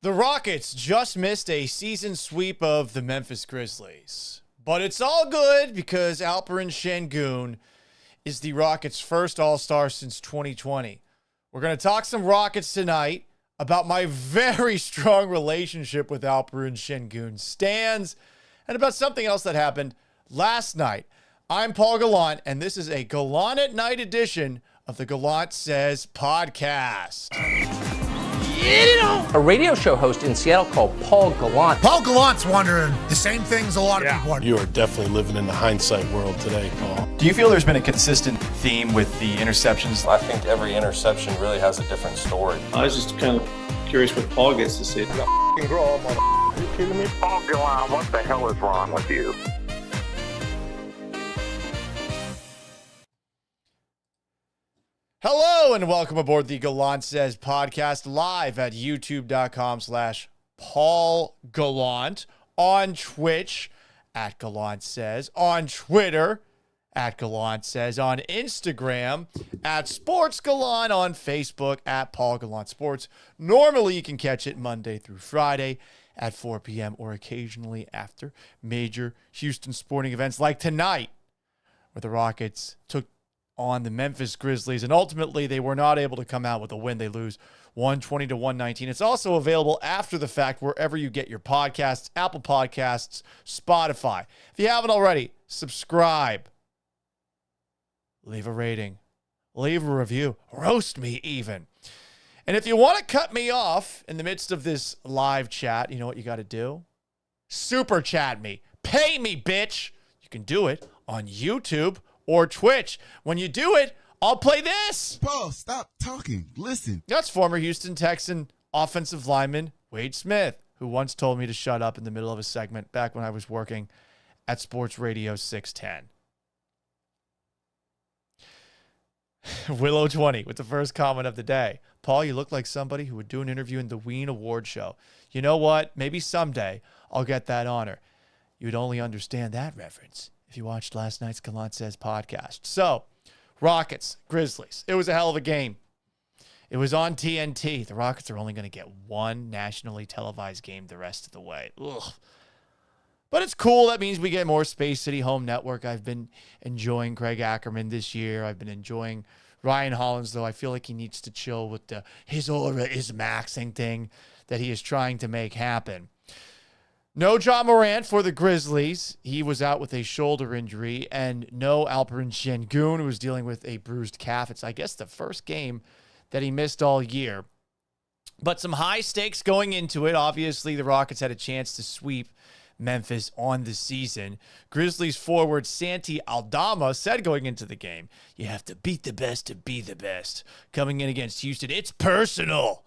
The Rockets just missed a season sweep of the Memphis Grizzlies. But it's all good because Alperen Şengün is the Rockets' first All-Star since 2020. We're going to talk some Rockets tonight about my very strong relationship with Alperen Şengün-Stans and about something else that happened last night. I'm Paul Gallant, and this is a Gallant at Night edition of the Gallant Says podcast. A radio show host in Seattle called Paul Gallant. Paul Gallant's wondering the same things a lot of people are. You are definitely living in the hindsight world today, Paul. Do you feel there's been a consistent theme with the interceptions? I think every interception really has a different story. I was just kind of curious what Paul gets to say. Grow up, are you kidding me? Paul Gallant, what the hell is wrong with you? Hello and welcome aboard the Gallant Says podcast live at youtube.com/Paul Gallant, on Twitch at Gallant Says, on Twitter at Gallant Says, on Instagram at Sports Gallant, on Facebook at Paul Gallant Sports. Normally you can catch it Monday through Friday at 4 p.m. or occasionally after major Houston sporting events like tonight, where the Rockets took on the Memphis Grizzlies, and ultimately they were not able to come out with a win. They lose 120-119. It's also available after the fact wherever you get your podcasts, Apple Podcasts, Spotify. If you haven't already, subscribe, leave a rating, leave a review, roast me even. And if you want to cut me off in the midst of this live chat, you know what you got to do? Super chat me. Pay me, bitch. You can do it on YouTube or Twitch. When you do it, I'll play this. Paul, stop talking. Listen. That's former Houston Texan offensive lineman Wade Smith, who once told me to shut up in the middle of a segment back when I was working at Sports Radio 610. Willow 20 with the first comment of the day. Paul, you look like somebody who would do an interview in the Ween Award show. You know what? Maybe someday I'll get that honor. You'd only understand that reference if you watched last night's Gallant Says podcast. So, Rockets, Grizzlies. It was a hell of a game. It was on TNT. The Rockets are only going to get one nationally televised game the rest of the way. Ugh. But it's cool. That means we get more Space City Home Network. I've been enjoying Craig Ackerman this year. I've been enjoying Ryan Hollins, though I feel like he needs to chill with the his aura is maxing thing that he is trying to make happen. No Ja Morant for the Grizzlies. He was out with a shoulder injury. And no Alperen Şengün, who was dealing with a bruised calf. It's, I guess, the first game that he missed all year. But some high stakes going into it. Obviously, the Rockets had a chance to sweep Memphis on the season. Grizzlies forward Santi Aldama said going into the game, you have to beat the best to be the best. Coming in against Houston, it's personal,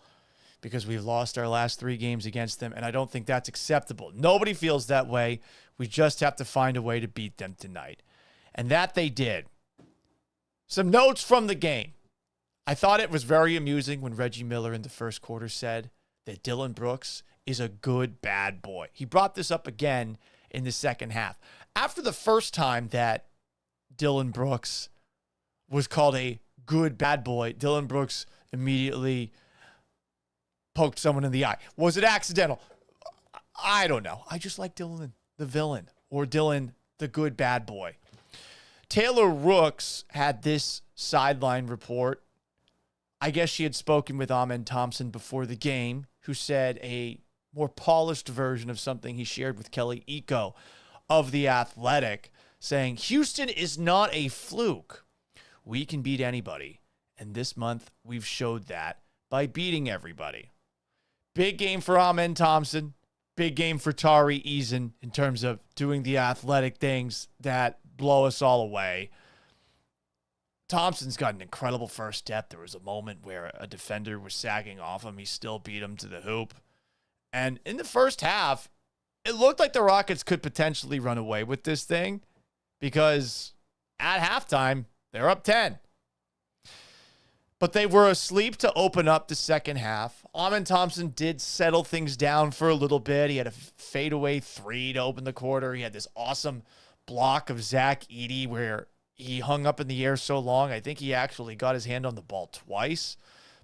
because we've lost our last 3 games against them, and I don't think that's acceptable. Nobody feels that way. We just have to find a way to beat them tonight. And that they did. Some notes from the game. I thought it was very amusing when Reggie Miller in the first quarter said that Dillon Brooks is a good bad boy. He brought this up again in the second half. After the first time that Dillon Brooks was called a good bad boy, Dillon Brooks immediately poked someone in the eye. Was it accidental? I don't know. I just like Dillon the villain, or Dillon the good bad boy. Taylor Rooks had this sideline report. I guess she had spoken with Amen Thompson before the game, who said a more polished version of something he shared with Kelly Iko of The Athletic, saying, Houston is not a fluke. We can beat anybody. And this month, we've showed that by beating everybody. Big game for Amen Thompson. Big game for Tari Eason in terms of doing the athletic things that blow us all away. Thompson's got an incredible first step. There was a moment where a defender was sagging off him. He still beat him to the hoop. And in the first half, it looked like the Rockets could potentially run away with this thing, because at halftime, they're up 10. But they were asleep to open up the second half. Amen Thompson did settle things down for a little bit. He had a fadeaway 3 to open the quarter. He had this awesome block of Zach Edey where he hung up in the air so long, I think he actually got his hand on the ball twice.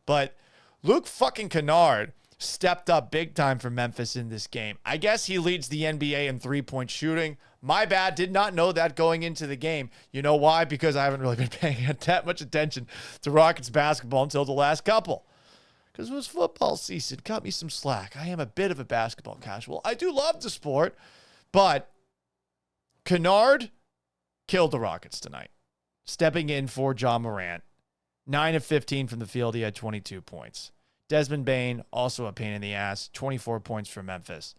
But Luke fucking Kennard stepped up big time for Memphis in this game. I guess he leads the NBA in three-point shooting. My bad. Did not know that going into the game. You know why? Because I haven't really been paying that much attention to Rockets basketball until the last couple. Because it was football season. Cut me some slack. I am a bit of a basketball casual. I do love the sport, but Kennard killed the Rockets tonight, stepping in for John Morant. 9 of 15 from the field. He had 22 points. Desmond Bane, also a pain in the ass, 24 points for Memphis.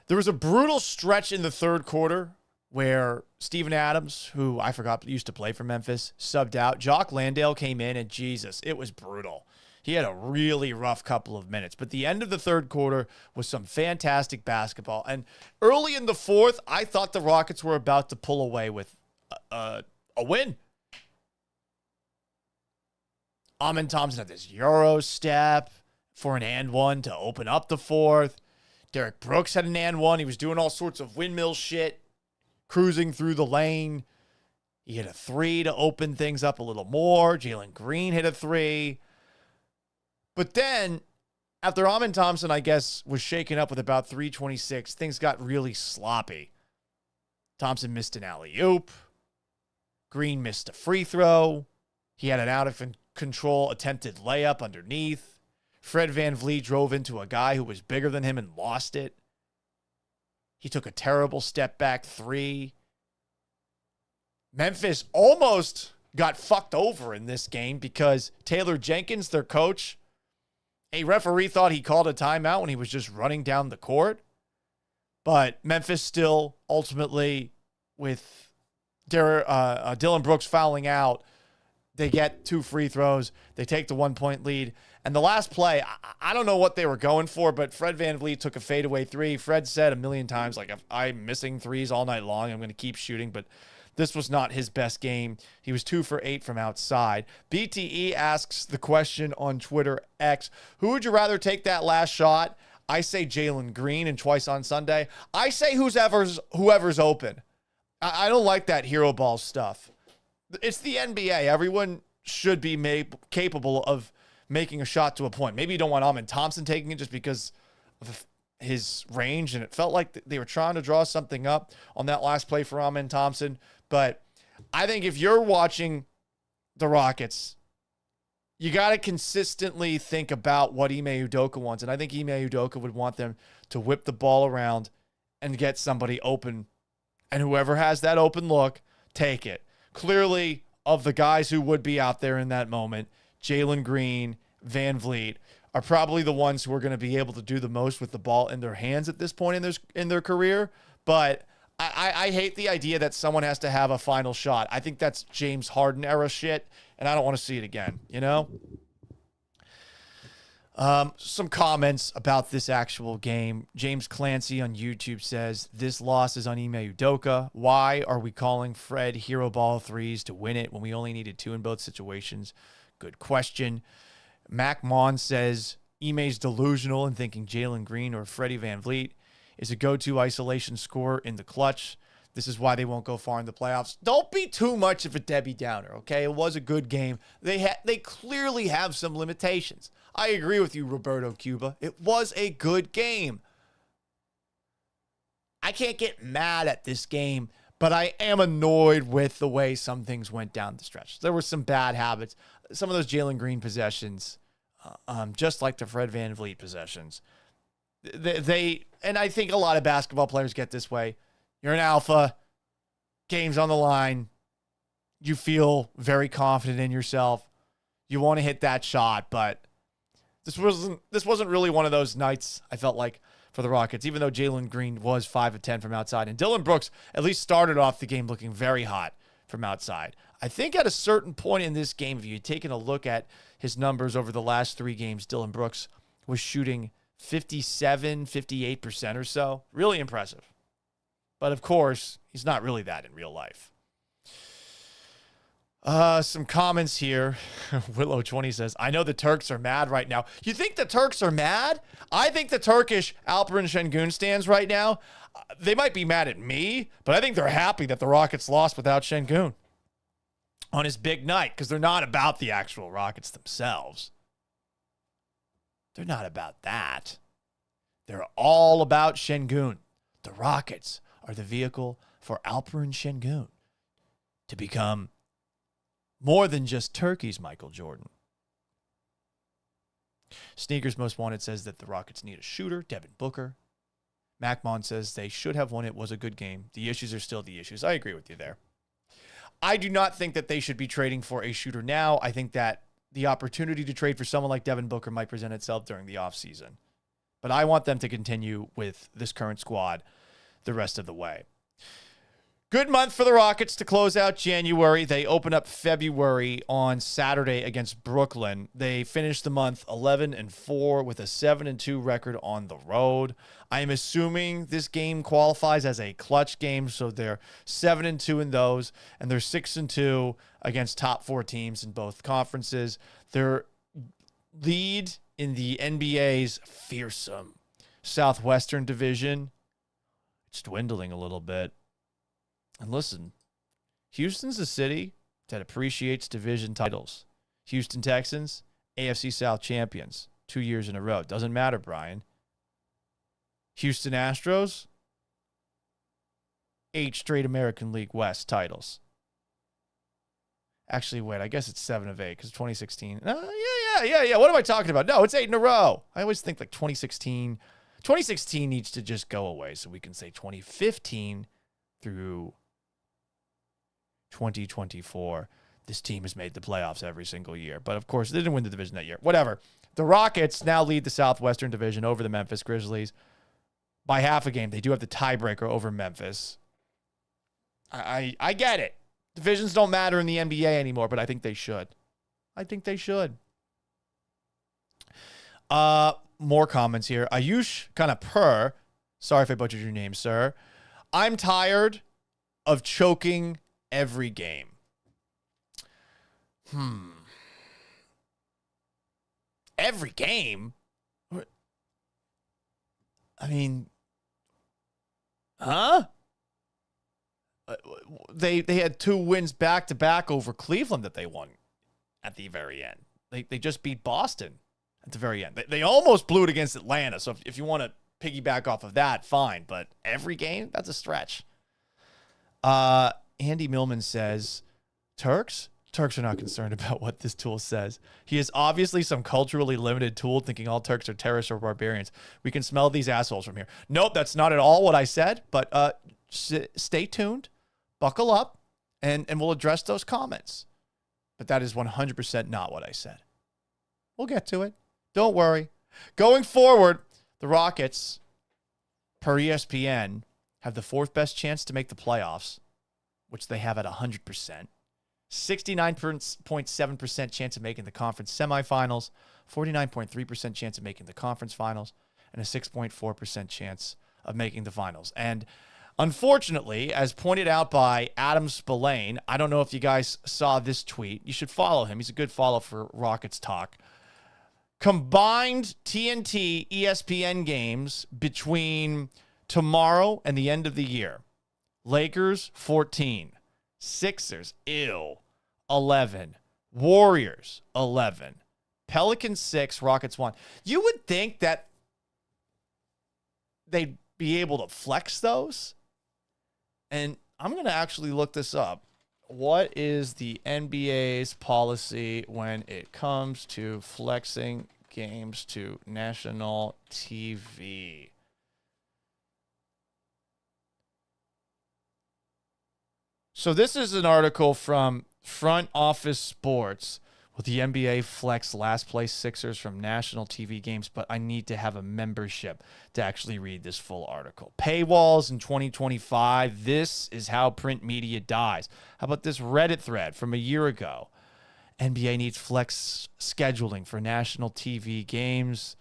There was a brutal stretch in the third quarter where Steven Adams, who I forgot used to play for Memphis, subbed out. Jock Landale came in, and Jesus, it was brutal. He had a really rough couple of minutes. But the end of the third quarter was some fantastic basketball. And early in the fourth, I thought the Rockets were about to pull away with a win. Amin Thompson had this Euro step for an and one to open up the fourth. Derek Brooks had an and one. He was doing all sorts of windmill shit, cruising through the lane. He hit a three to open things up a little more. Jalen Green hit a three. But then, after Amin Thompson, I guess, was shaken up with about 3:26, things got really sloppy. Thompson missed an alley-oop. Green missed a free throw. He had an out-of-control attempted layup underneath. Fred VanVleet drove into a guy who was bigger than him and lost it. He took a terrible step-back three. Memphis almost got fucked over in this game because Taylor Jenkins, their coach, a referee thought he called a timeout when he was just running down the court. But Memphis still ultimately, with Dylan Brooks fouling out, they get 2 free throws. They take the 1-point lead. And the last play, I don't know what they were going for, but Fred VanVleet took a fadeaway three. Fred said a million times, like, if I'm missing threes all night long, I'm going to keep shooting. But this was not his best game. He was 2 for 8 from outside. BTE asks the question on Twitter X, who would you rather take that last shot? I say Jalen Green and twice on Sunday. I say whoever's open. I don't like that hero ball stuff. It's the NBA. Everyone should be capable of making a shot to a point. Maybe you don't want Amin Thompson taking it just because of his range, and it felt like they were trying to draw something up on that last play for Amin Thompson. But I think if you're watching the Rockets, you got to consistently think about what Ime Udoka wants. And I think Ime Udoka would want them to whip the ball around and get somebody open. And whoever has that open look, take it. Clearly, of the guys who would be out there in that moment, Jalen Green, VanVleet are probably the ones who are going to be able to do the most with the ball in their hands at this point in their career. But I hate the idea that someone has to have a final shot. I think that's James Harden era shit, and I don't want to see it again, you know? Some comments about this actual game. James Clancy on YouTube says, this loss is on Ime Udoka. Why are we calling Fred hero ball threes to win it when we only needed 2 in both situations? Good question. Mac Mon says, Ime's delusional in thinking Jalen Green or Freddie VanVleet is a go-to isolation scorer in the clutch. This is why they won't go far in the playoffs. Don't be too much of a Debbie Downer, okay? It was a good game. They clearly have some limitations. I agree with you, Roberto Cuba. It was a good game. I can't get mad at this game, but I am annoyed with the way some things went down the stretch. There were some bad habits. Some of those Jalen Green possessions, just like the Fred VanVleet possessions, and I think a lot of basketball players get this way. You're an alpha, game's on the line. You feel very confident in yourself. You want to hit that shot, but this wasn't really one of those nights, I felt like, for the Rockets, even though Jalen Green was 5 of 10 from outside. And Dylan Brooks at least started off the game looking very hot from outside. I think at a certain point in this game, if you had taken a look at his numbers over the last 3 games, Dylan Brooks was shooting 57, 58% or so. Really impressive. But of course, he's not really that in real life. Some comments here. Willow20 says, I know the Turks are mad right now. You think the Turks are mad? I think the Turkish Alperen Şengün-Stans right now, they might be mad at me, but I think they're happy that the Rockets lost without Şengün on his big night because they're not about the actual Rockets themselves. They're not about that. They're all about Şengün. The Rockets are the vehicle for Alperen Şengün to become more than just turkeys, Michael Jordan. Sneakers Most Wanted says that the Rockets need a shooter, Devin Booker. MacMon says they should have won. It was a good game. The issues are still the issues. I agree with you there. I do not think that they should be trading for a shooter now. I think that the opportunity to trade for someone like Devin Booker might present itself during the offseason. But I want them to continue with this current squad the rest of the way. Good month for the Rockets to close out January. They open up February on Saturday against Brooklyn. They finish the month 11-4 with a 7-2 record on the road. I am assuming this game qualifies as a clutch game, so they're 7-2 in those, and they're 6-2 against top 4 teams in both conferences. Their lead in the NBA's fearsome Southwestern Division, it's dwindling a little bit. And listen, Houston's a city that appreciates division titles. Houston Texans, AFC South champions, 2 years in a row. Doesn't matter, Brian. Houston Astros, 8 straight American League West titles. Actually, wait, I guess it's 7 of 8 because 2016. Yeah. What am I talking about? No, it's 8 in a row. I always think like 2016. 2016 needs to just go away so we can say 2015 through 2024, this team has made the playoffs every single year. But, of course, they didn't win the division that year. Whatever. The Rockets now lead the Southwestern Division over the Memphis Grizzlies by half a game. They do have the tiebreaker over Memphis. I get it. Divisions don't matter in the NBA anymore, but I think they should. More comments here. Ayush Kanapur. Sorry if I butchered your name, sir. I'm tired of choking every game. Every game? I mean, huh? They had 2 wins back-to-back over Cleveland that they won at the very end. They just beat Boston at the very end. They almost blew it against Atlanta, so if you want to piggyback off of that, fine. But every game? That's a stretch. Andy Millman says, Turks are not concerned about what this tool says. He is obviously some culturally limited tool thinking all Turks are terrorists or barbarians. We can smell these assholes from here. Nope, that's not at all what I said, but stay tuned, buckle up, and we'll address those comments. But that is 100% not what I said. We'll get to it. Don't worry. Going forward, the Rockets, per ESPN, have the 4th best chance to make the playoffs, which they have at 100%. 69.7% chance of making the conference semifinals, 49.3% chance of making the conference finals, and a 6.4% chance of making the finals. And unfortunately, as pointed out by Adam Spillane, I don't know if you guys saw this tweet. You should follow him. He's a good follow for Rockets Talk. Combined TNT ESPN games between tomorrow and the end of the year. Lakers, 14. Sixers, 11. Warriors, 11. Pelicans, 6. Rockets, 1. You would think that they'd be able to flex those. And I'm going to actually look this up. What is the NBA's policy when it comes to flexing games to national TV? So this is an article from Front Office Sports. Will the NBA flex last place Sixers from national TV games? But I need to have a membership to actually read this full article. Paywalls in 2025. This is how print media dies. How about this Reddit thread from a year ago? NBA needs flex scheduling for national TV games.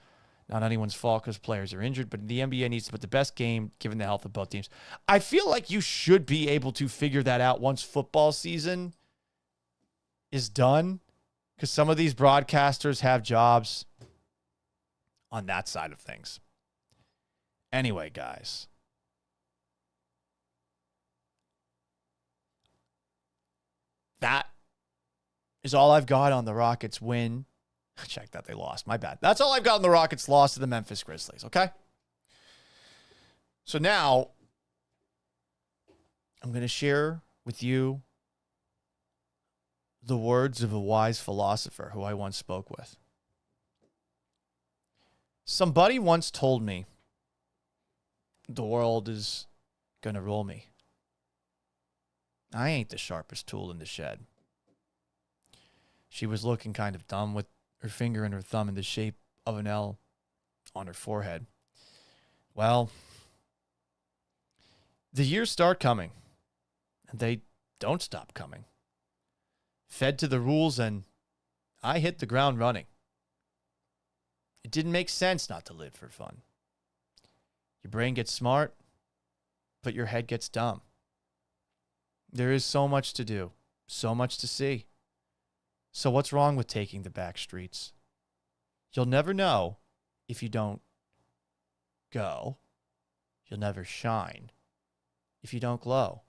Not anyone's fault because players are injured, but the NBA needs to put the best game given the health of both teams. I feel like you should be able to figure that out once football season is done, because some of these broadcasters have jobs on that side of things. Anyway, guys. That is all I've got on the Rockets win Check that. They lost. My bad. That's all I've got on the Rockets' loss to the Memphis Grizzlies, okay? So now I'm going to share with you the words of a wise philosopher who I once spoke with. Somebody once told me the world is going to roll me. I ain't the sharpest tool in the shed. She was looking kind of dumb with her finger and her thumb in the shape of an L on her forehead. Well, the years start coming, and they don't stop coming. Fed to the rules, and I hit the ground running. It didn't make sense not to live for fun. Your brain gets smart, but your head gets dumb. There is so much to do, so much to see. So what's wrong with taking the back streets? You'll never know if you don't go. You'll never shine if you don't glow.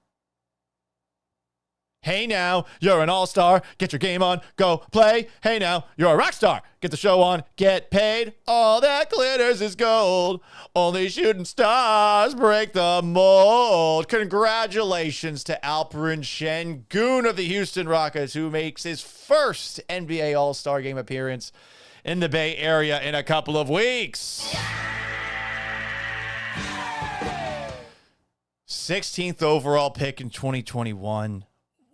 Hey now, you're an all-star. Get your game on, go play. Hey now, you're a rock star. Get the show on, get paid. All that glitters is gold. Only shooting stars break the mold. Congratulations to Alperen Şengün of the Houston Rockets, who makes his first NBA All-Star Game appearance in the Bay Area in a couple of weeks. 16th overall pick in 2021.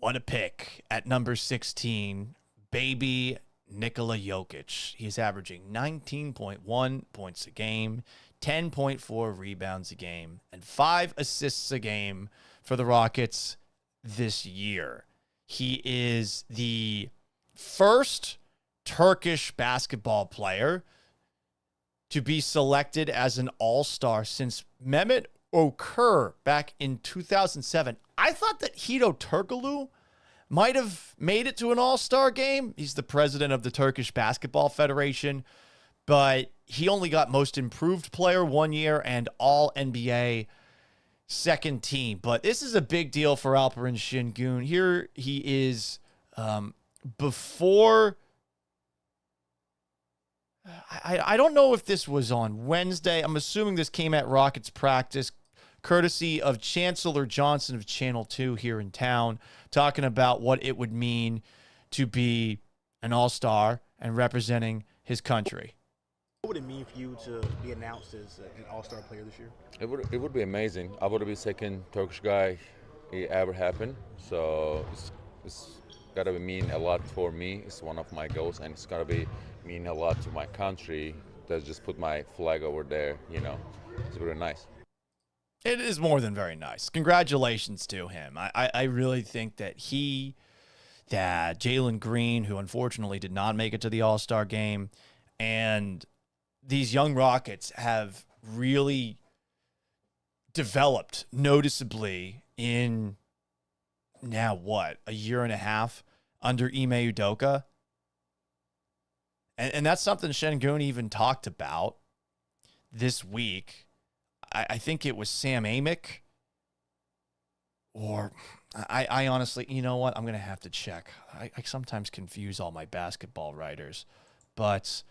What a pick at number 16, baby Nikola Jokic. He's averaging 19.1 points a game, 10.4 rebounds a game, and 5 assists a game for the Rockets this year. He is the first Turkish basketball player to be selected as an all-star since Mehmet Okur back in 2007. I thought that Hito Turkoglu might have made it to an all-star game. He's the president of the Turkish Basketball Federation, but he only got most improved player 1 year and all NBA second team. But this is a big deal for Alperen Şengün. Here he is before... I don't know if this was on Wednesday. I'm assuming this came at Rockets practice, courtesy of Chancellor Johnson of Channel 2 here in town, talking about what it would mean to be an all-star and representing his country. What would it mean for you to be announced as an all-star player this year? It would be amazing. I would be second Turkish guy it ever happened. So it's gotta mean a lot for me. It's one of my goals, and it's gotta mean a lot to my country. That's just put my flag over there. You know, it's really nice. It is more than very nice. Congratulations to him. I really think that Jalen Green, who unfortunately did not make it to the All-Star game, and these young Rockets have really developed noticeably in now a year and a half under Ime Udoka. And that's something Şengün even talked about this week. I think it was Sam Amick, or I honestly, you know what? I'm going to have to check. I sometimes confuse all my basketball writers, but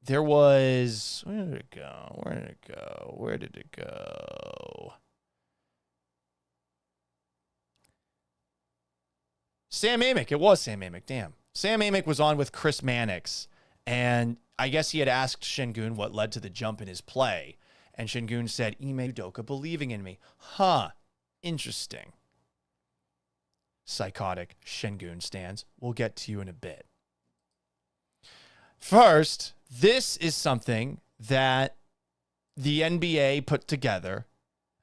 there was, where did it go? Sam Amick. It was Sam Amick. Damn. Sam Amick was on with Chris Mannix, and I guess he had asked Şengün what led to the jump in his play. And Şengün said, Ime Udoka believing in me. Huh. Interesting. Psychotic Sengun-Stans. We'll get to you in a bit. First, this is something that the NBA put together,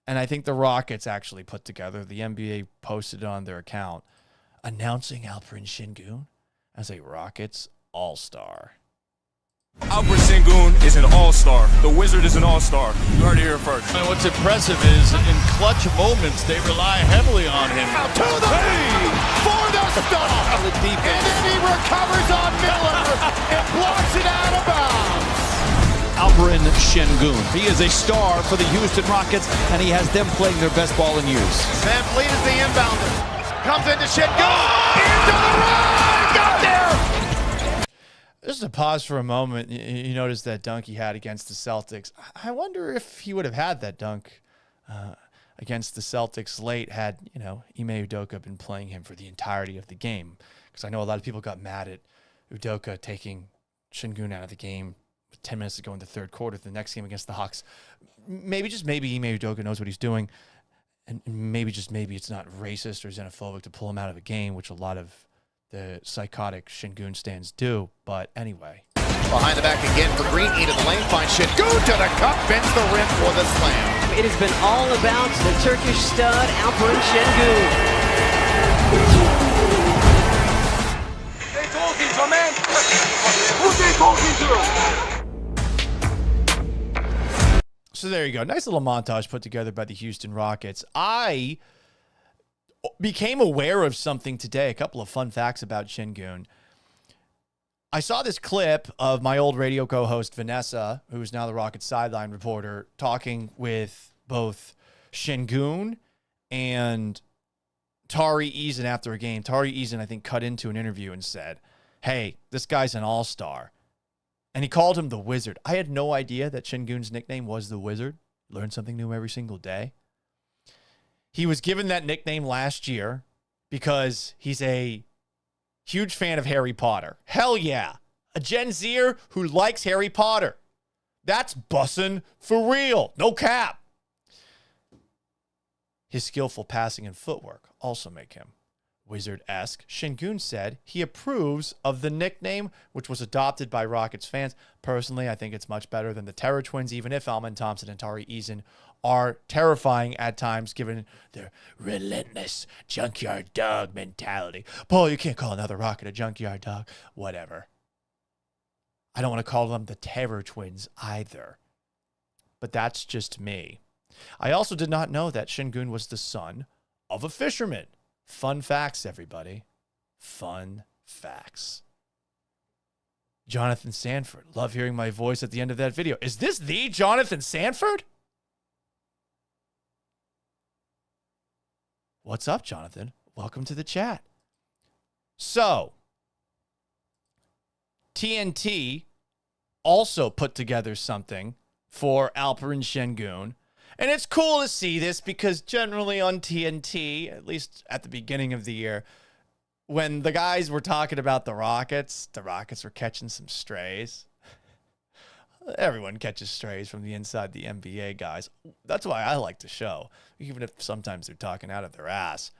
and I think the Rockets actually put together. The NBA posted it on their account, announcing Alperen Şengün as a Rockets All-Star. Alperen Şengün is an all-star. The Wizard is an all-star. You heard it here first. And what's impressive is in clutch moments, they rely heavily on him. Out to the lead for the stop. The defense. And then he recovers on Miller and blocks it out of bounds. Alperen Şengün. He is a star for the Houston Rockets, and he has them playing their best ball in years. Van Fleet is the inbounder. Comes into Şengün. Into the run. Got there. Just to pause for a moment, you notice that dunk he had against the Celtics. I wonder if he would have had that dunk against the Celtics late had, Ime Udoka been playing him for the entirety of the game. Because I know a lot of people got mad at Udoka taking Şengün out of the game with 10 minutes to go in the third quarter. The next game against the Hawks, maybe Ime Udoka knows what he's doing. And maybe it's not racist or xenophobic to pull him out of a game, which a lot of the psychotic Sengun-Stans do. But anyway. Behind the back again for Green, into the lane, finds Şengün to the cup, bends the rim for the slam. It has been all about the Turkish stud, Alperen Şengün. They talking to, man. Who's they talking to? So there you go. Nice little montage put together by the Houston Rockets. I became aware of something today, a couple of fun facts about Şengün. I saw this clip of my old radio co-host, Vanessa, who is now the Rockets sideline reporter, talking with both Şengün and Tari Eason after a game. Tari Eason, I think, cut into an interview and said, hey, this guy's an all-star. And he called him the Wizard. I had no idea that Şengün's nickname was the Wizard. Learn something new every single day. He was given that nickname last year because he's a huge fan of Harry Potter. Hell yeah. A Gen Zer who likes Harry Potter. That's bussin' for real. No cap. His skillful passing and footwork also make him Wizard-esque. Şengün said he approves of the nickname, which was adopted by Rockets fans. Personally, I think it's much better than the Terror Twins, even if Alman Thompson and Tari Eason are terrifying at times, given their relentless junkyard dog mentality. Paul, you can't call another Rocket a junkyard dog. Whatever. I don't want to call them the Terror Twins either. But that's just me. I also did not know that Şengün was the son of a fisherman. Fun facts, everybody. Fun facts. Jonathan Sanford. Love hearing my voice at the end of that video. Is this the Jonathan Sanford? What's up, Jonathan? Welcome to the chat. So, TNT also put together something for Alperen Şengün. And it's cool to see this because generally on TNT, at least at the beginning of the year, when the guys were talking about the Rockets were catching some strays. Everyone catches strays from the inside the NBA guys. That's why I like the show, even if sometimes they're talking out of their ass.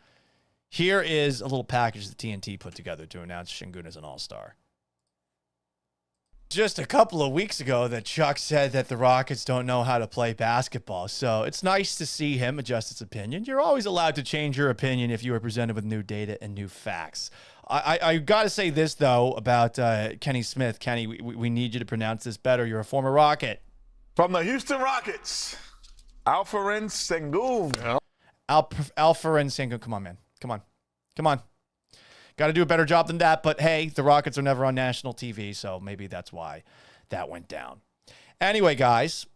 Here is a little package that TNT put together to announce Şengün as an all-star. Just a couple of weeks ago that Chuck said that the Rockets don't know how to play basketball. So it's nice to see him adjust his opinion. You're always allowed to change your opinion if you are presented with new data and new facts. I got to say this, though, about Kenny Smith. Kenny, we need you to pronounce this better. You're a former Rocket. From the Houston Rockets, Alperen Şengün. Alperen Şengün. Come on, man. Come on. Got to do a better job than that, but hey, the Rockets are never on national TV, so maybe that's why that went down. Anyway, guys,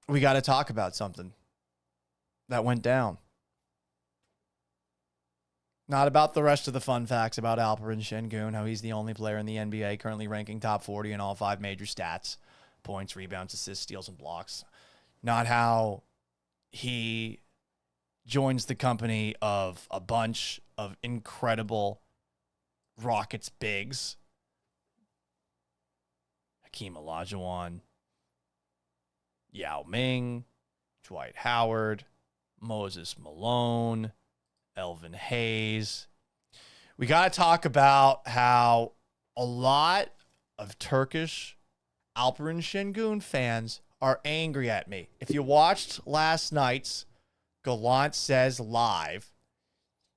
we got to talk about something that went down. Not about the rest of the fun facts about Alperen Şengün, how he's the only player in the NBA currently ranking top 40 in all 5 major stats: points, rebounds, assists, steals, and blocks. Not how he joins the company of a bunch of incredible Rockets bigs. Hakeem Olajuwon, Yao Ming, Dwight Howard, Moses Malone, Elvin Hayes. We got to talk about how a lot of Turkish Alperen Şengün fans are angry at me. If you watched last night's Gallant Says Live,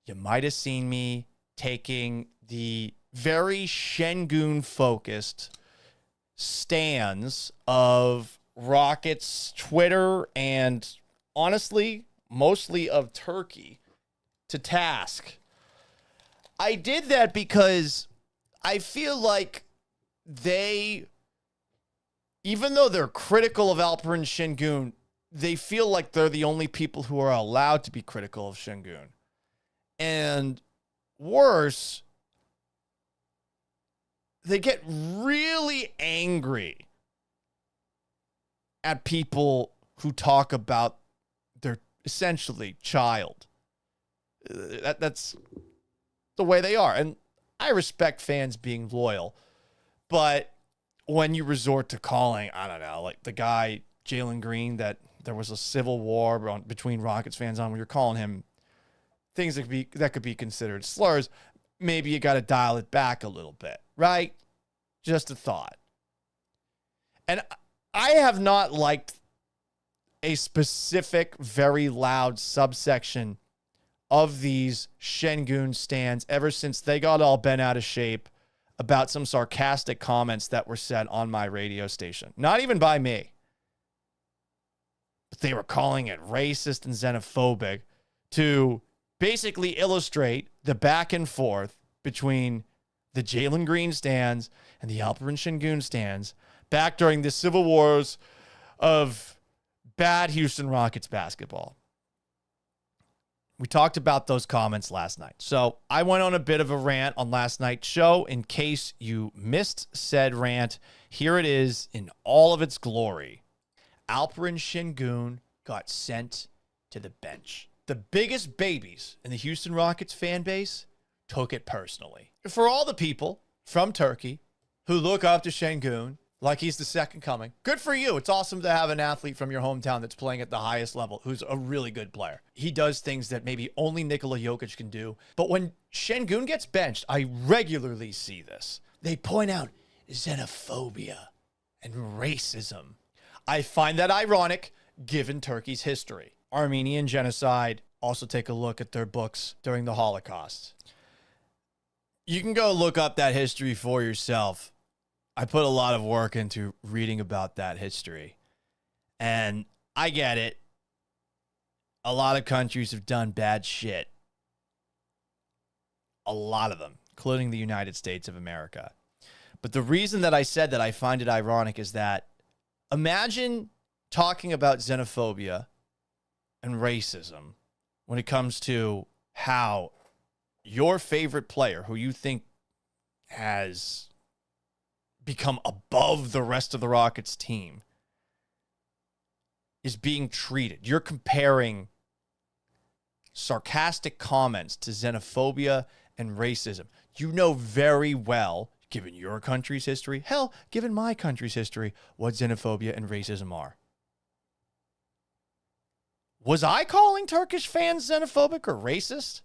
you might have seen me taking the very Şengün-focused stands of Rockets Twitter and, honestly, mostly of Turkey to task. I did that because I feel like they, even though they're critical of Alperen Şengün, they feel like they're the only people who are allowed to be critical of Şengün. And worse, they get really angry at people who talk about their essentially child. That's the way they are. And I respect fans being loyal, but when you resort to calling, I don't know, like the guy, Jalen Green, that there was a civil war between Rockets fans on, when you're calling him things that could be considered slurs, maybe you got to dial it back a little bit, right? Just a thought. And I have not liked a specific, very loud subsection of these Şengün stans ever since they got all bent out of shape about some sarcastic comments that were said on my radio station. Not even by me. But they were calling it racist and xenophobic to basically illustrate the back and forth between the Jalen Green stans and the Alperen Şengün stans back during the civil wars of bad Houston Rockets basketball. We talked about those comments last night. So I went on a bit of a rant on last night's show. In case you missed said rant, here it is in all of its glory. Alperen Şengün got sent to the bench. The biggest babies in the Houston Rockets fan base took it personally. For all the people from Turkey who look up to Şengün like he's the second coming, good for you. It's awesome to have an athlete from your hometown that's playing at the highest level, who's a really good player. He does things that maybe only Nikola Jokic can do. But when Şengün gets benched, I regularly see this. They point out xenophobia and racism. I find that ironic given Turkey's history. Armenian genocide. Also take a look at their books during the Holocaust. You can go look up that history for yourself. I put a lot of work into reading about that history. And I get it. A lot of countries have done bad shit. A lot of them, including the United States of America. But the reason that I said that I find it ironic is that imagine talking about xenophobia and racism when it comes to how your favorite player, who you think has become above the rest of the Rockets team, is being treated. You're comparing sarcastic comments to xenophobia and racism. You know very well, given your country's history, hell, given my country's history, what xenophobia and racism are. Was I calling Turkish fans xenophobic or racist?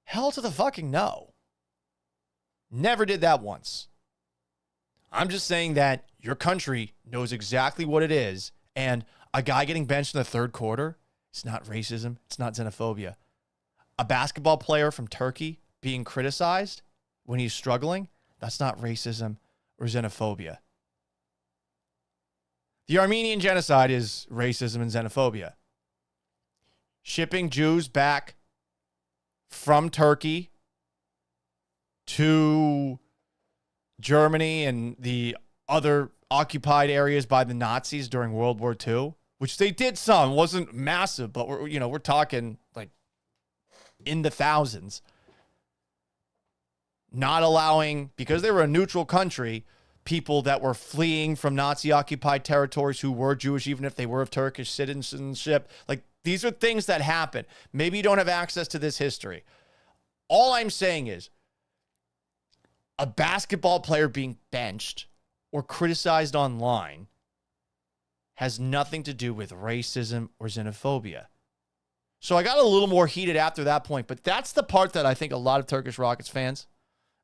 Hell to the fucking no. Never did that once. I'm just saying that your country knows exactly what it is, and a guy getting benched in the third quarter, it's not racism, it's not xenophobia. A basketball player from Turkey being criticized when he's struggling, that's not racism or xenophobia. The Armenian genocide is racism and xenophobia. Shipping Jews back from Turkey to Germany and the other occupied areas by the Nazis during World War II, which they did some, wasn't massive, but we're talking like in the thousands. Not allowing, because they were a neutral country, people that were fleeing from Nazi-occupied territories who were Jewish, even if they were of Turkish citizenship. Like, these are things that happen. Maybe you don't have access to this history. All I'm saying is, a basketball player being benched or criticized online has nothing to do with racism or xenophobia. So I got a little more heated after that point, but that's the part that I think a lot of Turkish Rockets fans,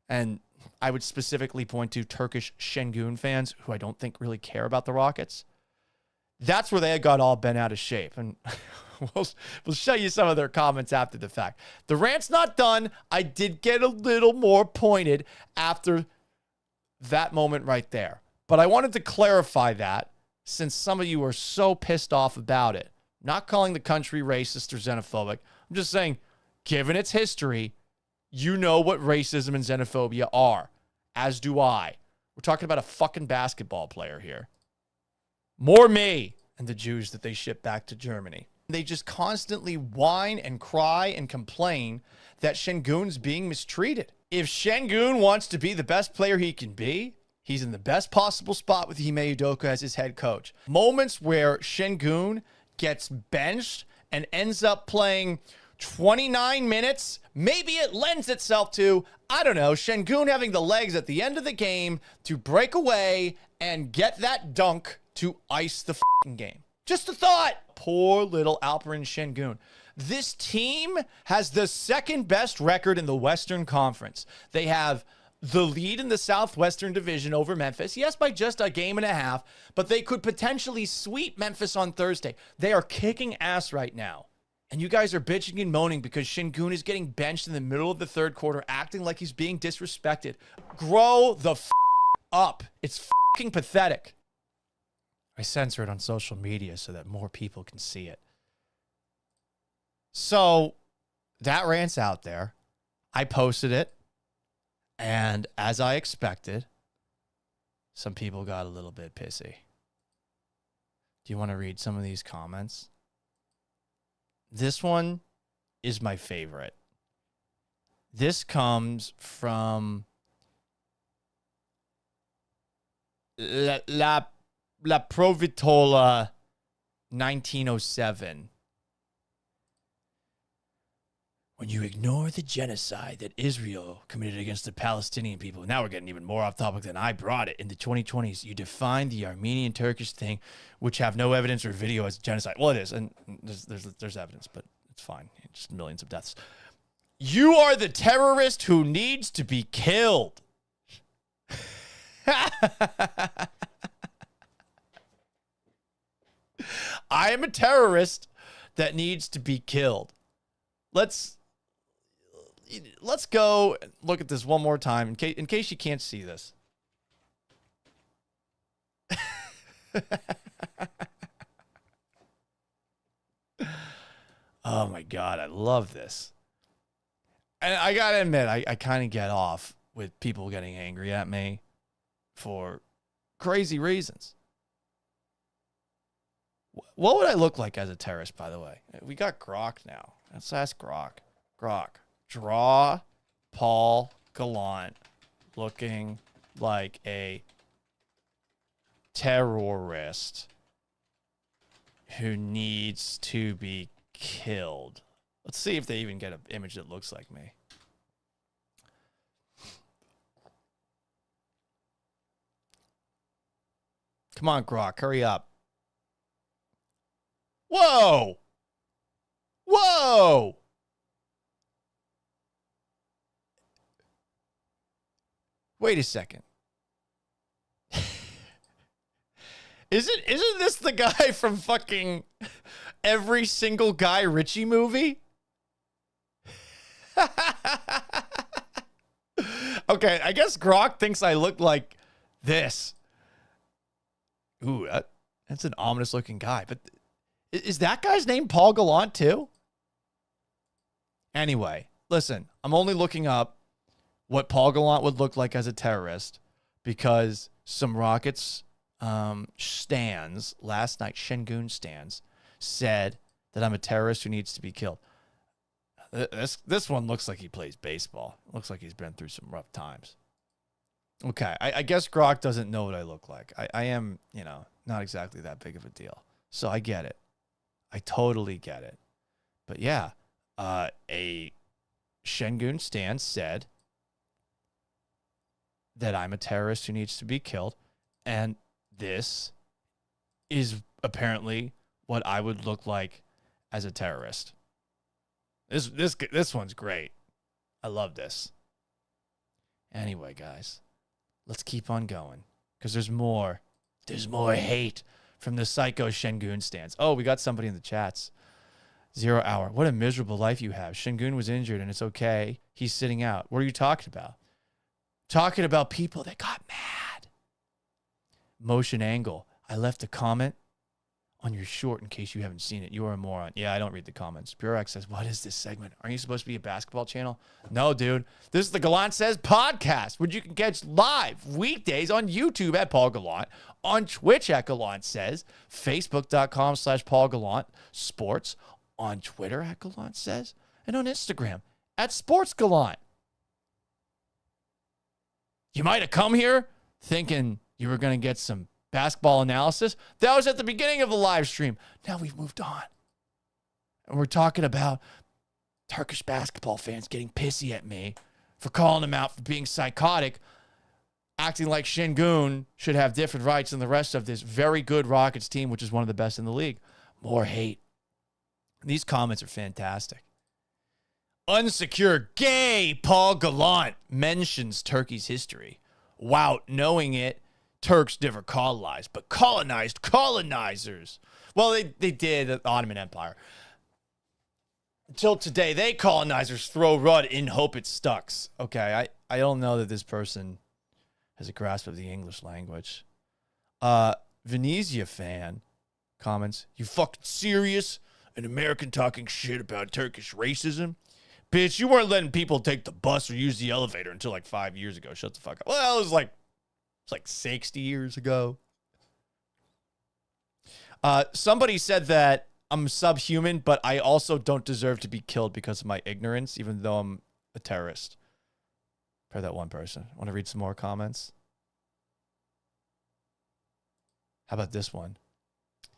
and I would specifically point to Turkish Şengün fans who I don't think really care about the Rockets. That's where they got all bent out of shape. And we'll show you some of their comments after the fact. The rant's not done. I did get a little more pointed after that moment right there. But I wanted to clarify that since some of you are so pissed off about it. Not calling the country racist or xenophobic. I'm just saying, given its history, you know what racism and xenophobia are, as do I. We're talking about a fucking basketball player here. More me and the Jews that they ship back to Germany. They just constantly whine and cry and complain that Şengün's being mistreated. If Şengün wants to be the best player he can be, he's in the best possible spot with Ime Udoka as his head coach. Moments where Şengün gets benched and ends up playing 29 minutes, maybe it lends itself to, I don't know, Şengün having the legs at the end of the game to break away and get that dunk to ice the fucking game. Just a thought. Poor little Alperen Şengün. This team has the second best record in the Western Conference. They have the lead in the Southwestern Division over Memphis. Yes, by just a game and a half, but they could potentially sweep Memphis on Thursday. They are kicking ass right now. And you guys are bitching and moaning because Şengün is getting benched in the middle of the third quarter, acting like he's being disrespected. Grow the up. It's fucking pathetic. I censor it on social media so that more people can see it. So that rant's out there. I posted it. And as I expected, some people got a little bit pissy. Do you want to read some of these comments? This one is my favorite. This comes from La Provitola 1907. When you ignore the genocide that Israel committed against the Palestinian people, now we're getting even more off topic than I brought it, in the 2020s, you define the Armenian-Turkish thing, which have no evidence or video as genocide. Well, it is, and there's evidence, but it's fine. Just millions of deaths. You are the terrorist who needs to be killed. I am a terrorist that needs to be killed. Let's go look at this one more time in case you can't see this. Oh my God, I love this. And I gotta admit, I kind of get off with people getting angry at me for crazy reasons. What would I look like as a terrorist, by the way? We got Grok now. Let's ask Grok. Grok, draw Paul Gallant looking like a terrorist who needs to be killed. Let's see if they even get an image that looks like me. Come on, Grok, hurry up. Whoa! Whoa! Wait a second. Isn't this the guy from fucking every single Guy Ritchie movie? Okay, I guess Grok thinks I look like this. Ooh, that's an ominous looking guy. But is that guy's name Paul Gallant too? Anyway, listen, I'm only looking up what Paul Gallant would look like as a terrorist because some Rockets stands last night, Sengun-Stans, said that I'm a terrorist who needs to be killed. This one looks like he plays baseball. Looks like he's been through some rough times. Okay, I guess Grok doesn't know what I look like. I am, not exactly that big of a deal. So I get it. I totally get it. But yeah, a Sengun-Stan said that I'm a terrorist who needs to be killed. And this is apparently what I would look like as a terrorist. This one's great. I love this. Anyway, guys, let's keep on going because there's more. There's more hate from the Psycho-Sengun-Stans. Oh, we got somebody in the chats. 0 hour. What a miserable life you have. Şengün was injured and it's okay. He's sitting out. What are you talking about? Talking about people that got mad. Motion angle. I left a comment on your short in case you haven't seen it. You are a moron. Yeah, I don't read the comments. Burex says, what is this segment? Aren't you supposed to be a basketball channel? No, dude. This is the Gallant Says podcast, which you can catch live weekdays on YouTube at Paul Gallant, on Twitch at Gallant Says, Facebook.com/Paul Gallant Sports, on Twitter at Gallant Says, and on Instagram at Sports Gallant. You might have come here thinking you were going to get some basketball analysis. That was at the beginning of the live stream. Now we've moved on. And we're talking about Turkish basketball fans getting pissy at me for calling them out for being psychotic, acting like Şengün should have different rights than the rest of this very good Rockets team, which is one of the best in the league. More hate. These comments are fantastic. Unsecure gay Paul Gallant mentions Turkey's history. Wow, knowing it, Turks never colonized, but colonized colonizers. Well, they did the Ottoman Empire. Until today, they colonizers throw rud in hope it stucks. Okay, I don't know that this person has a grasp of the English language. Venezia fan comments, you fucking serious? An American talking shit about Turkish racism? Bitch, you weren't letting people take the bus or use the elevator until like 5 years ago. Shut the fuck up. Well, it's like 60 years ago. Somebody said that I'm subhuman, but I also don't deserve to be killed because of my ignorance, even though I'm a terrorist. For that one person. Want to read some more comments? How about this one?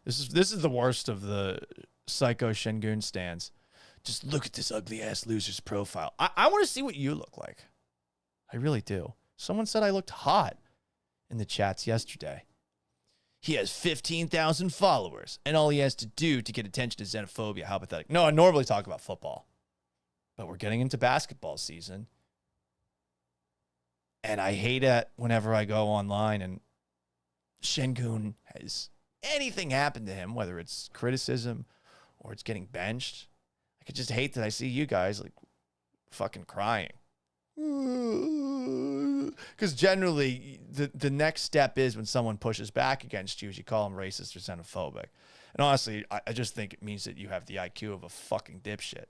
This is the worst of the Psycho-Sengun-Stans. Just look at this ugly ass loser's profile. I want to see what you look like. I really do. Someone said I looked hot in the chats yesterday. He has 15,000 followers, and all he has to do to get attention is xenophobia. How pathetic. No, I normally talk about football, but we're getting into basketball season. And I hate it whenever I go online and Şengün has anything happen to him, whether it's criticism or it's getting benched. I could just hate that I see you guys like fucking crying. Because generally, the next step is when someone pushes back against you is you call them racist or xenophobic. And honestly, I just think it means that you have the IQ of a fucking dipshit.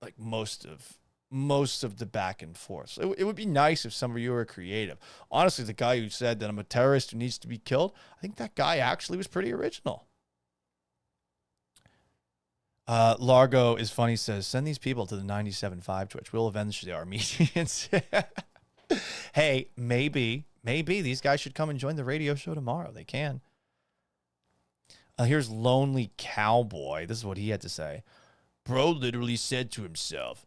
Like most of the back and forth. So it would be nice if some of you were creative. Honestly, the guy who said that I'm a terrorist who needs to be killed, I think that guy actually was pretty original. Largo is funny, says, send these people to the 97.5 Twitch. We'll avenge the Armenians. Hey, maybe these guys should come and join the radio show tomorrow. They can. Here's Lonely Cowboy. This is what he had to say. Bro literally said to himself,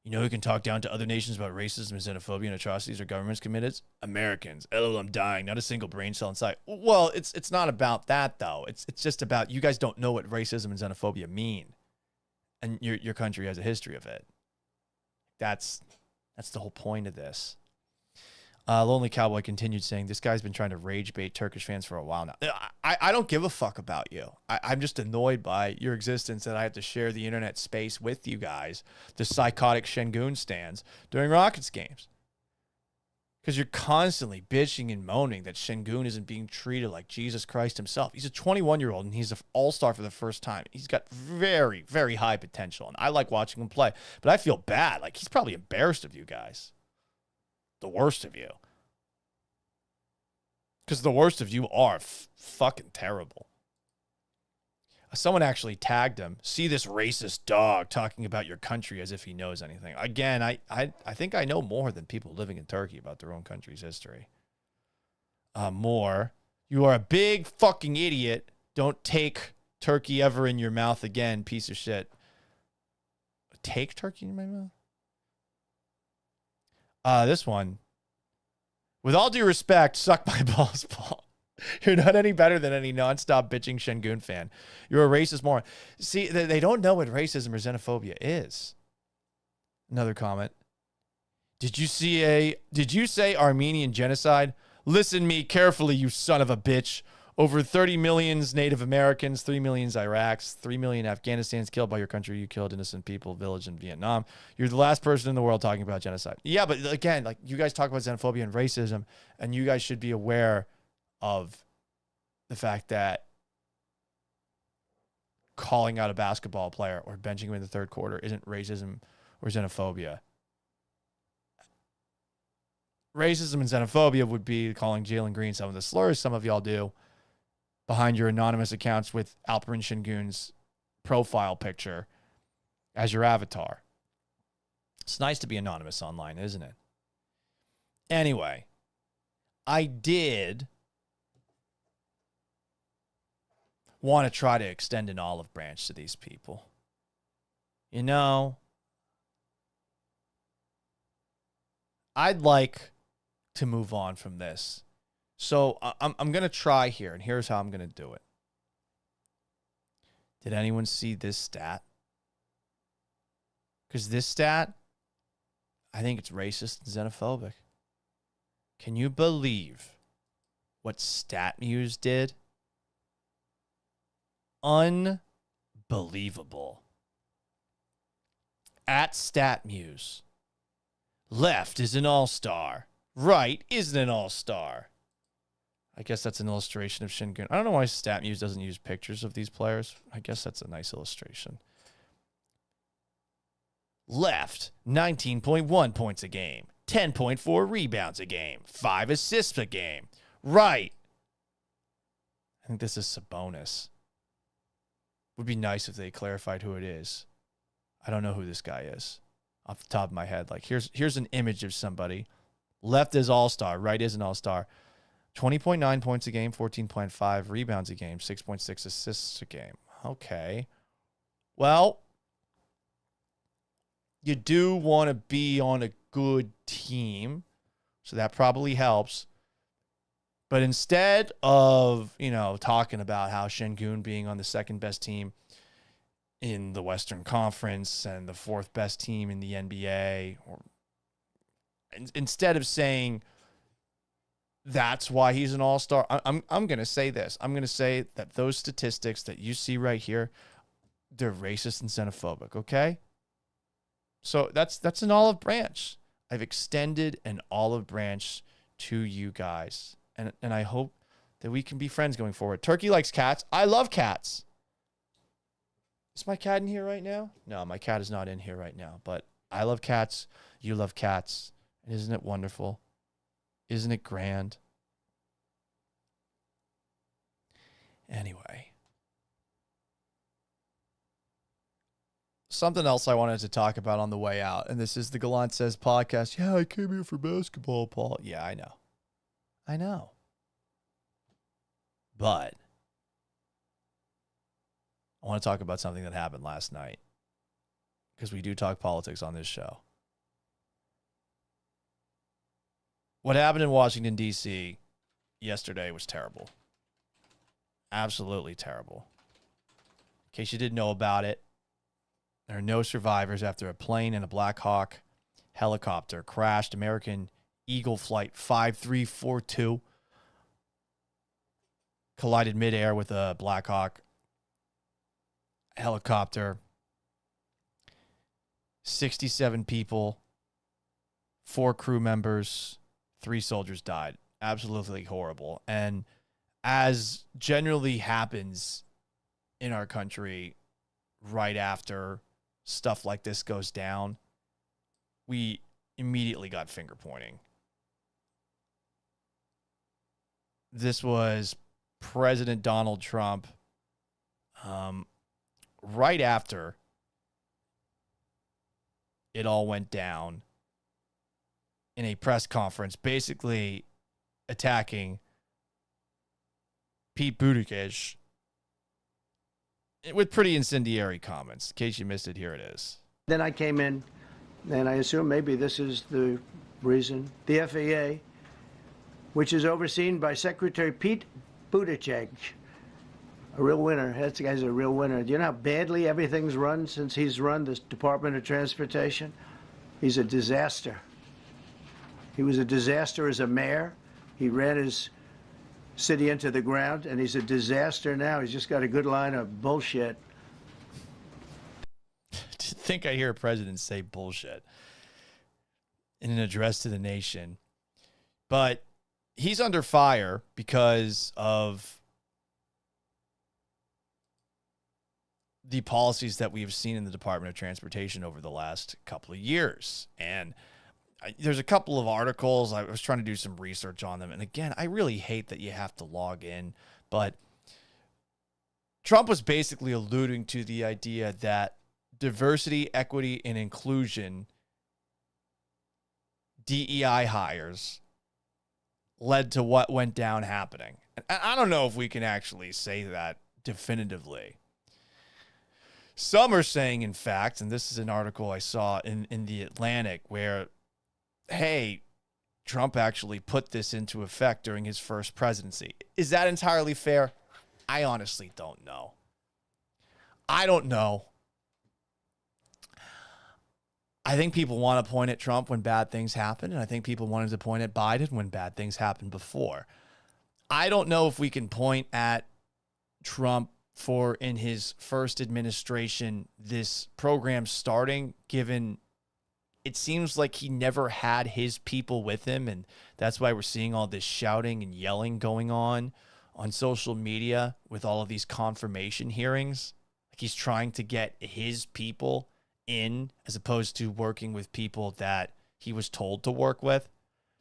you know who can talk down to other nations about racism and xenophobia and atrocities our governments committed? Americans. LOL, I'm dying. Not a single brain cell inside. Well, it's not about that, though. It's just about you guys don't know what racism and xenophobia mean. And your country has a history of it. That's the whole point of this. Lonely Cowboy continued saying, this guy's been trying to rage bait Turkish fans for a while now. I don't give a fuck about you. I'm just annoyed by your existence that I have to share the internet space with you guys, the psychotic Sengun-Stans, during Rockets games. Because you're constantly bitching and moaning that Şengün isn't being treated like Jesus Christ himself. He's a 21-year-old, and he's an all-star for the first time. He's got very, very high potential, and I like watching him play. But I feel bad. Like, he's probably embarrassed of you guys. The worst of you. Because the worst of you are fucking terrible. Someone actually tagged him. See this racist dog talking about your country as if he knows anything. Again, I think I know more than people living in Turkey about their own country's history. More. You are a big fucking idiot. Don't take turkey ever in your mouth again, piece of shit. Take turkey in my mouth? This one. With all due respect, suck my balls, Paul. You're not any better than any nonstop bitching Şengün fan. You're a racist moron. See, they don't know what racism or xenophobia is. Another comment. Did you say Armenian genocide? Listen me carefully, you son of a bitch. Over 30 million Native Americans, 3 million Iraqs, 3 million Afghanistans killed by your country. You killed innocent people, village in Vietnam. You're the last person in the world talking about genocide. Yeah, but again, like you guys talk about xenophobia and racism, and you guys should be aware of the fact that calling out a basketball player or benching him in the third quarter isn't racism or xenophobia. Racism and xenophobia would be calling Jalen Green some of the slurs some of y'all do behind your anonymous accounts with Alperen Şengün's profile picture as your avatar. It's nice to be anonymous online, isn't it? Anyway, I did want to try to extend an olive branch to these people. You know, I'd like to move on from this. So I'm going to try here, and here's how I'm going to do it. Did anyone see this stat? Because this stat, I think it's racist and xenophobic. Can you believe what StatMuse did? Unbelievable. At StatMuse, left is an all-star. Right isn't an all-star. I guess that's an illustration of Şengün. I don't know why StatMuse doesn't use pictures of these players. I guess that's a nice illustration. Left, 19.1 points a game. 10.4 rebounds a game. 5 assists a game. Right. I think this is Sabonis. Would be nice if they clarified who it is. I don't know who this guy is off the top of my head. Like, here's an image of somebody. Left is all-star. Right is an all-star. 20.9 points a game, 14.5 rebounds a game, 6.6 assists a game. Okay. Well, you do want to be on a good team, so that probably helps. But instead of, talking about how Şengün being on the second best team in the Western Conference and the fourth best team in the NBA, or instead of saying that's why he's an all-star, I'm going to say this. I'm going to say that those statistics that you see right here, they're racist and xenophobic, okay? So that's an olive branch. I've extended an olive branch to you guys. And I hope that we can be friends going forward. Turkey likes cats. I love cats. Is my cat in here right now? No, my cat is not in here right now. But I love cats. You love cats. And isn't it wonderful? Isn't it grand? Anyway. Something else I wanted to talk about on the way out. And this is the Gallant Says podcast. Yeah, I came here for basketball, Paul. Yeah, I know. I know. But I want to talk about something that happened last night, because we do talk politics on this show. What happened in Washington, D.C. yesterday was terrible. Absolutely terrible. In case you didn't know about it, there are no survivors after a plane and a Black Hawk helicopter crashed. American Eagle Flight 5342 collided midair with a Black Hawk helicopter. 67 people, 4 crew members, 3 soldiers died. Absolutely horrible. And as generally happens in our country right after stuff like this goes down, we immediately got finger pointing. This was President Donald Trump right after it all went down in a press conference, basically attacking Pete Buttigieg with pretty incendiary comments. In case you missed it, here it is. Then I came in, and I assume maybe this is the reason. The FAA, which is overseen by Secretary Pete Buttigieg, a real winner. That guy's a real winner. Do you know how badly everything's run since he's run this Department of Transportation? He's a disaster. He was a disaster as a mayor. He ran his city into the ground, and he's a disaster now. He's just got a good line of bullshit. To think I hear a president say bullshit in an address to the nation. But he's under fire because of the policies that we've seen in the Department of Transportation over the last couple of years. And there's a couple of articles. I was trying to do some research on them. And again, I really hate that you have to log in, but Trump was basically alluding to the idea that diversity, equity, and inclusion, DEI hires, led to what went down happening. And I don't know if we can actually say that definitively. Some are saying, in fact, and this is an article I saw in The Atlantic, where, hey, Trump actually put this into effect during his first presidency. Is that entirely fair? I honestly don't know. I don't know. I think people want to point at Trump when bad things happen, and I think people wanted to point at Biden when bad things happened before. I don't know if we can point at Trump for in his first administration, this program starting, given it seems like he never had his people with him, and that's why we're seeing all this shouting and yelling going on social media with all of these confirmation hearings. Like he's trying to get his people in as opposed to working with people that he was told to work with.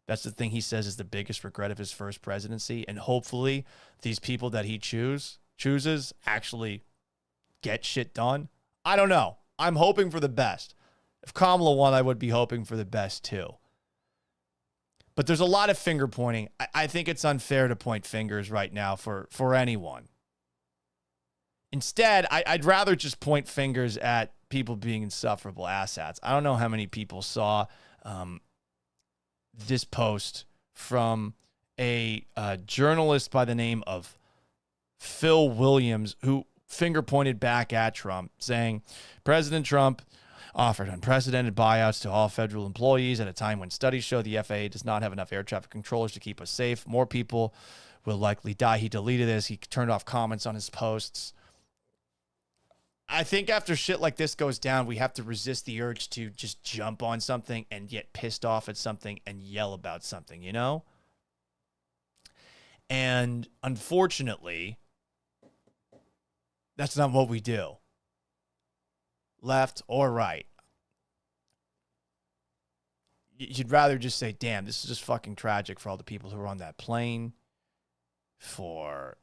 That's the thing he says is the biggest regret of his first presidency. And hopefully these people that he chooses actually get shit done. I don't know. I'm hoping for the best. If Kamala won, I would be hoping for the best too. But there's a lot of finger pointing. I think it's unfair to point fingers right now for anyone. Instead, I'd rather just point fingers at people being insufferable asshats. I don't know how many people saw this post from a journalist by the name of Phil Williams, who finger pointed back at Trump, saying, President Trump offered unprecedented buyouts to all federal employees at a time when studies show the FAA does not have enough air traffic controllers to keep us safe. More people will likely die. He deleted this. He turned off comments on his posts. I think after shit like this goes down, we have to resist the urge to just jump on something and get pissed off at something and yell about something, you know? And unfortunately, that's not what we do. Left or right. You'd rather just say, damn, this is just fucking tragic for all the people who are on that plane, for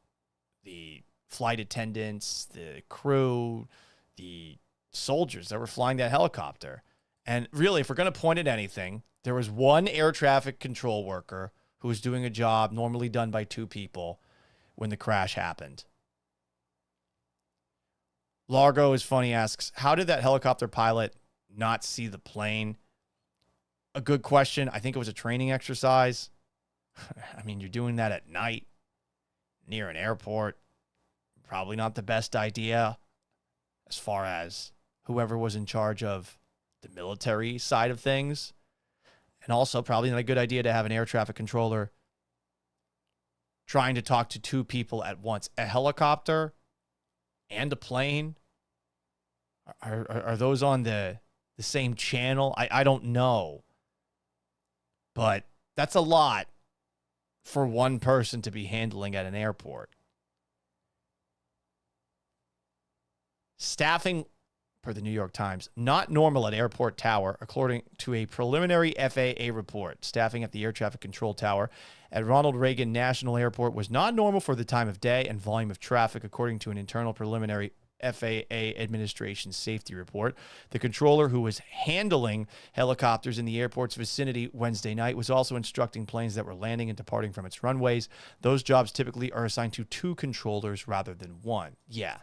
the flight attendants, the crew, the soldiers that were flying that helicopter. And really, if we're going to point at anything, there was one air traffic control worker who was doing a job normally done by two people when the crash happened. Largo is funny, asks, how did that helicopter pilot not see the plane? A good question. I think it was a training exercise. I mean, you're doing that at night near an airport. Probably not the best idea as far as whoever was in charge of the military side of things. And also probably not a good idea to have an air traffic controller trying to talk to two people at once. A helicopter and a plane? Are those on the same channel? I don't know. But that's a lot for one person to be handling at an airport. Staffing, per the New York Times, not normal at Airport Tower, according to a preliminary FAA report. Staffing at the air traffic control tower at Ronald Reagan National Airport was not normal for the time of day and volume of traffic, according to an internal preliminary FAA administration safety report. The controller who was handling helicopters in the airport's vicinity Wednesday night was also instructing planes that were landing and departing from its runways. Those jobs typically are assigned to two controllers rather than one. Yeah.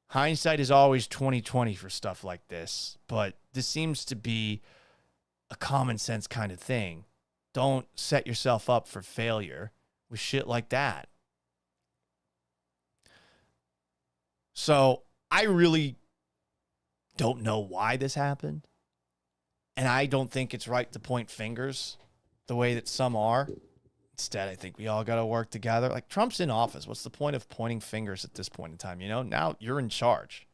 Hindsight is always 20/20 for stuff like this, but this seems to be a common sense kind of thing. Don't set yourself up for failure with shit like that. So I really don't know why this happened. And I don't think it's right to point fingers the way that some are. Instead, I think we all got to work together. Like, Trump's in office. What's the point of pointing fingers at this point in time? You know, now you're in charge.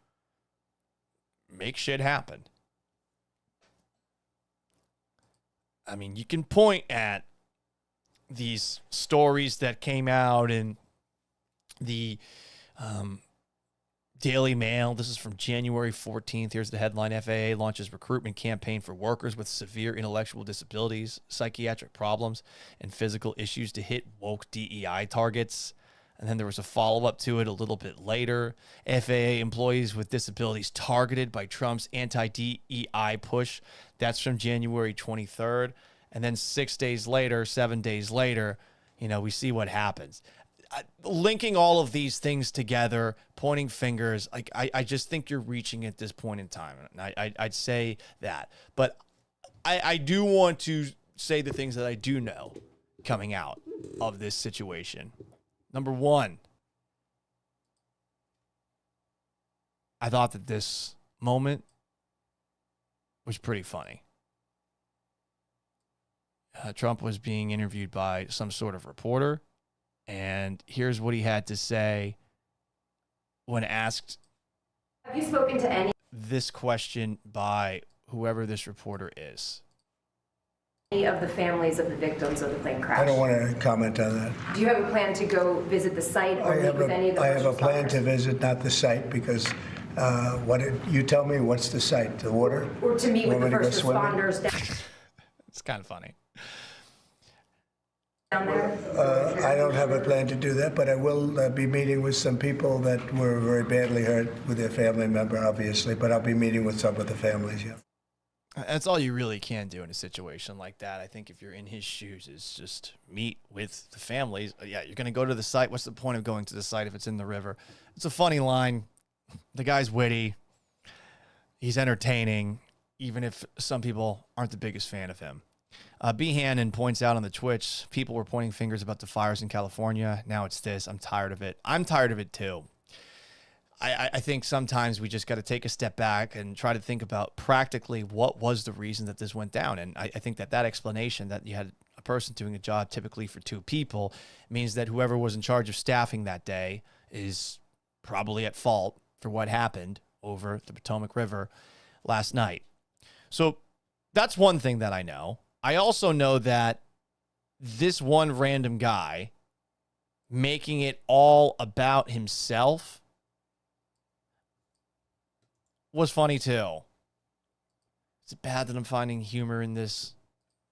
Make shit happen. I mean, you can point at these stories that came out in the Daily Mail, this is from January 14th. Here's the headline. FAA launches recruitment campaign for workers with severe intellectual disabilities, psychiatric problems, and physical issues to hit woke DEI targets. And then there was a follow-up to it a little bit later. FAA employees with disabilities targeted by Trump's anti-DEI push. That's from January 23rd. And then 7 days later, we see what happens. Linking all of these things together, pointing fingers, I just think you're reaching at this point in time. And I'd say that. But I do want to say the things that I do know coming out of this situation. Number one, I thought that this moment was pretty funny. Trump was being interviewed by some sort of reporter. And here's what he had to say when asked, have you spoken to any this question by whoever this reporter is. Of the families of the victims of the plane crash? I don't want to comment on that. Do you have a plan to go visit the site or meet with any of the I have a plan responders? to visit, not the site, because you tell me what's the site? The water? Or to meet with the Want me to go first swimming? responders It's kind of funny. down there? I don't have a plan to do that, but I will be meeting with some people that were very badly hurt with their family member, obviously, but I'll be meeting with some of the families, yeah. That's all you really can do in a situation like that. I think if you're in his shoes is just meet with the families. Yeah, you're going to go to the site. What's the point of going to the site if it's in the river? It's a funny line. The guy's witty. He's entertaining, even if some people aren't the biggest fan of him. B. Hannon points out on the Twitch, people were pointing fingers about the fires in California. Now it's this. I'm tired of it. I'm tired of it too. I think sometimes we just got to take a step back and try to think about practically what was the reason that this went down. And I think that explanation that you had a person doing a job typically for two people means that whoever was in charge of staffing that day is probably at fault for what happened over the Potomac River last night. So that's one thing that I know. I also know that this one random guy making it all about himself was funny too. Is it bad that I'm finding humor in this?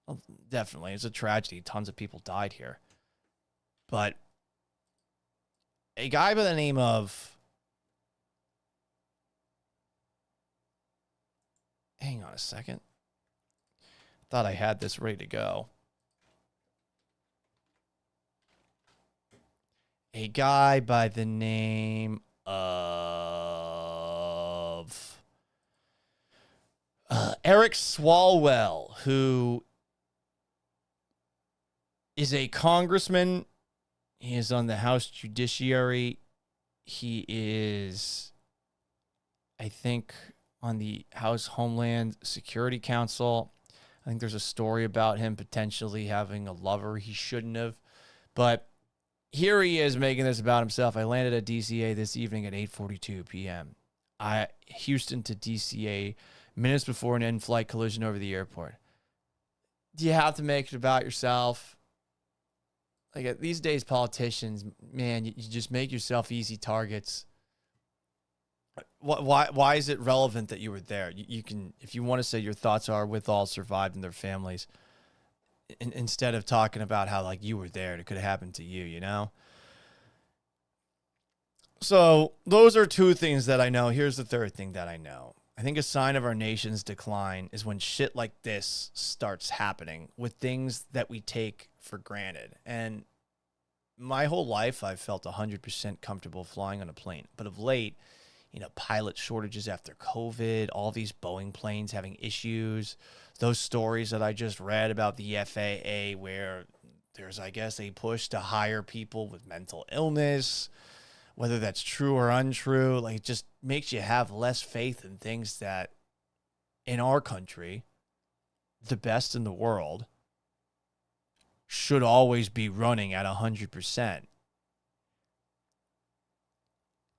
Well, definitely. It's a tragedy. Tons of people died here. But a guy by the name of... Hang on a second. Thought I had this ready to go. A guy by the name of Eric Swalwell, who is a congressman. He is on the House Judiciary. He is, I think, on the House Homeland Security Council. I think there's a story about him potentially having a lover he shouldn't have. But here he is making this about himself. I landed at DCA this evening at 8:42 p.m. Houston to DCA minutes before an in-flight collision over the airport. Do you have to make it about yourself? Like these days, politicians, man, you just make yourself easy targets. Why is it relevant that you were there? You can, if you want to say your thoughts are with all survived and their families, instead of talking about how like you were there, it could have happened to you, you know? So those are two things that I know. Here's the third thing that I know. I think a sign of our nation's decline is when shit like this starts happening with things that we take for granted. And my whole life, I've felt 100% comfortable flying on a plane. But of late, pilot shortages after COVID, all these Boeing planes having issues, those stories that I just read about the FAA where there's, I guess, a push to hire people with mental illness, whether that's true or untrue, like it just makes you have less faith in things that in our country, the best in the world, should always be running at 100%.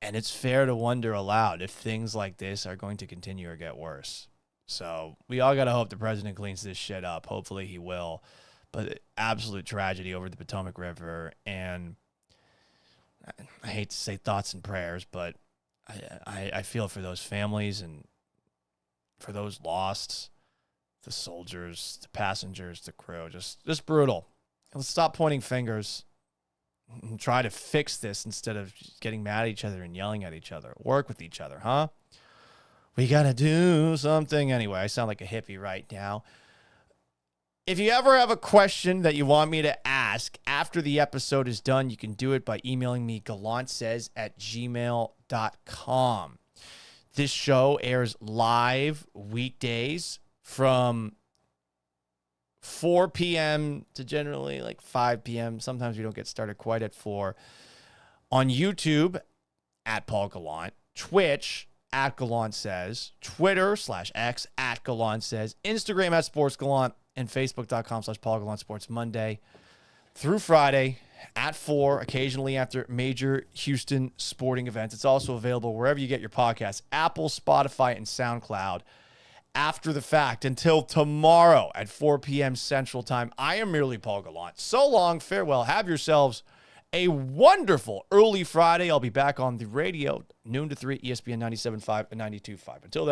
And it's fair to wonder aloud if things like this are going to continue or get worse. So we all got to hope the president cleans this shit up. Hopefully he will. But absolute tragedy over the Potomac River. And I hate to say thoughts and prayers, but I feel for those families and for those lost, the soldiers, the passengers, the crew. Just brutal. Let's stop pointing fingers and try to fix this instead of just getting mad at each other and yelling at each other. Work with each other, huh? We got to do something. Anyway, I sound like a hippie right now. If you ever have a question that you want me to ask after the episode is done, you can do it by emailing me, gallantsays@gmail.com. This show airs live weekdays from 4 p.m. to generally like 5 p.m. Sometimes we don't get started quite at 4. On YouTube, @PaulGallant, Twitch, @GallantSays, Twitter /X, @GallantSays, Instagram @SportsGallant, and Facebook.com/PaulGallantSports Monday through Friday at 4, occasionally after major Houston sporting events. It's also available wherever you get your podcasts, Apple, Spotify, and SoundCloud. After the fact, until tomorrow at 4 p.m. Central Time, I am merely Paul Gallant. So long, farewell. Have yourselves a wonderful early Friday. I'll be back on the radio, noon to 3, ESPN 97.5 and 92.5. Until then.